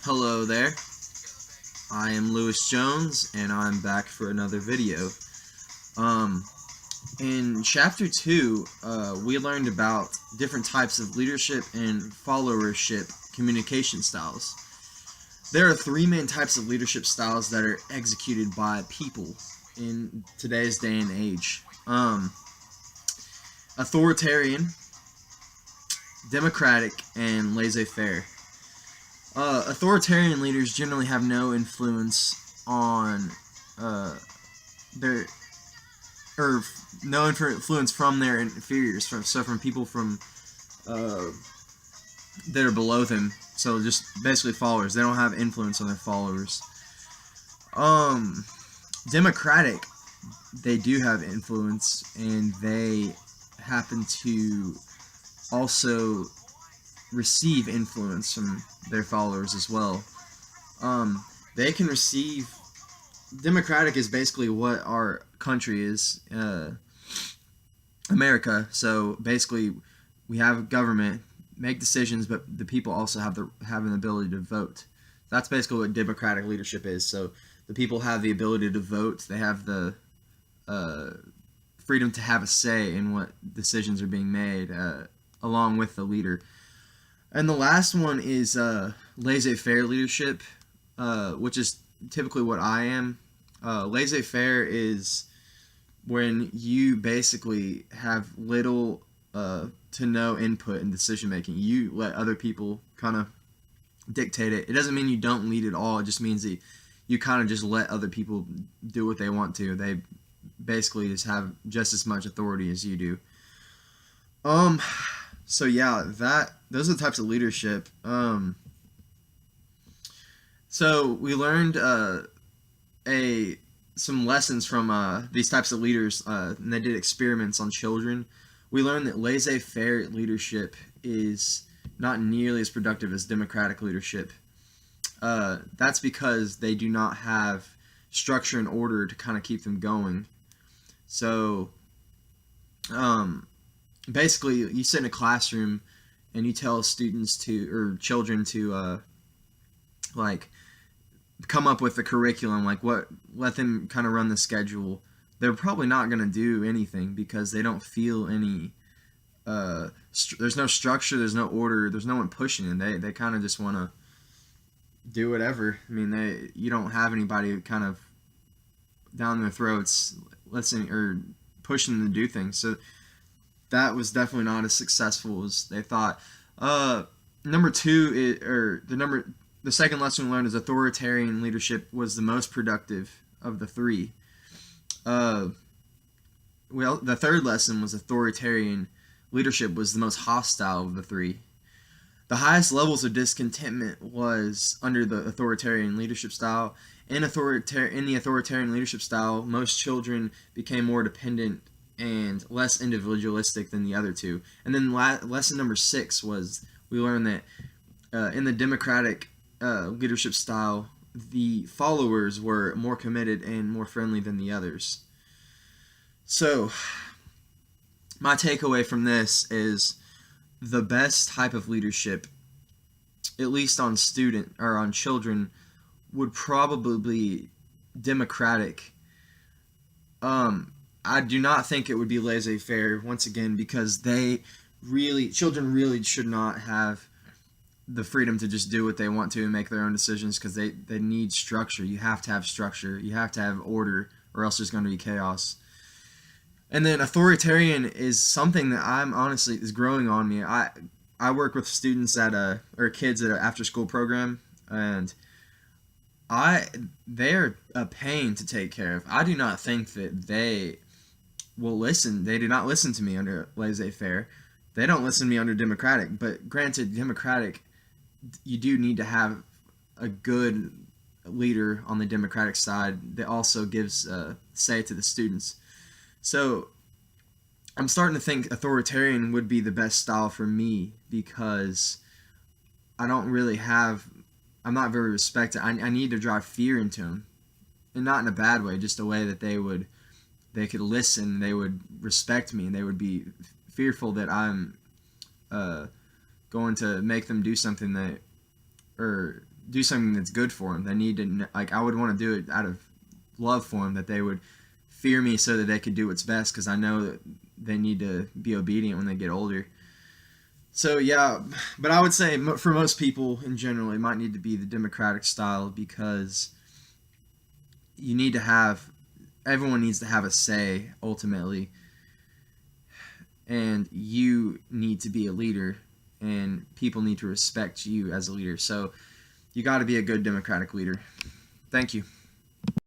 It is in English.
Hello there, I am Lewis Jones and I'm back for another video. Um, in chapter 2, we learned about different types of leadership and followership communication styles. There are three main types of leadership styles that are executed by people in today's day and age. Authoritarian, democratic, and laissez-faire. Authoritarian leaders generally have no influence on uh, their or no influence from their inferiors, from people from uh, that are below them. So just basically followers. They don't have influence on their followers. Um, Democratic, they do have influence, and they happen to also receive influence from their followers as well. Um, they can receive. Democratic is basically what our country is, America. So basically, we have government make decisions, but the people also have an ability to vote. That's basically what democratic leadership is. So the people have the ability to vote. They have the uh, freedom to have a say in what decisions are being made, along with the leader. And the last one is laissez-faire leadership, which is typically what I am. Laissez-faire is when you basically have little to no input in decision making. You let other people kind of dictate it. It doesn't mean you don't lead at all. It just means that you kind of just let other people do what they want to. They basically just have just as much authority as you do. Um, so yeah, that those are the types of leadership. So we learned a some lessons from these types of leaders, and they did experiments on children. We learned that laissez-faire leadership is not nearly as productive as democratic leadership. That's because they do not have structure and order to kind of keep them going. So, um, basically, you sit in a classroom and you tell students to or children to like come up with a curriculum, like what let them kind of run the schedule. They're probably not going to do anything because they don't feel any there's no structure, there's no order, there's no one pushing them. They kind of just want to do whatever. I mean, you don't have anybody kind of down their throats listening or pushing them to do things. So that was definitely not as successful as they thought. Number two is, or the second lesson we learned is authoritarian leadership was the most productive of the three. Uh, well, the third lesson was authoritarian leadership was the most hostile of the three. The highest levels of discontentment was under the authoritarian leadership style. In the authoritarian leadership style, most children became more dependent and less individualistic than the other two. And then lesson number 6 was we learned that in the democratic leadership style, the followers were more committed and more friendly than the others. So, my takeaway from this is the best type of leadership, at least on student or on children, would probably be democratic. I do not think it would be laissez-faire once again because children really should not have the freedom to just do what they want to and make their own decisions because they need structure. You have to have structure. You have to have order, or else there's going to be chaos. And then authoritarian is something that I'm honestly is growing on me. I work with students at or kids at an after school program, and they're a pain to take care of. I do not think that they will listen. They do not listen to me under laissez-faire. They don't listen to me under democratic. But granted, democratic, you do need to have a good leader on the democratic side that also gives say to the students. So I'm starting to think authoritarian would be the best style for me because I don't really have. I'm not very respected. I need to drive fear into them, and not in a bad way, just a way that they could listen, they would respect me, and they would be fearful that I'm going to make them do something that or do something that's good for them. They need to, like, I would want to do it out of love for them, that they would fear me so that they could do what's best, because I know that they need to be obedient when they get older. So yeah, but I would say for most people in general, it might need to be the democratic style, because you need to have, everyone needs to have a say ultimately, and you need to be a leader, and people need to respect you as a leader. So you got to be a good democratic leader. Thank you.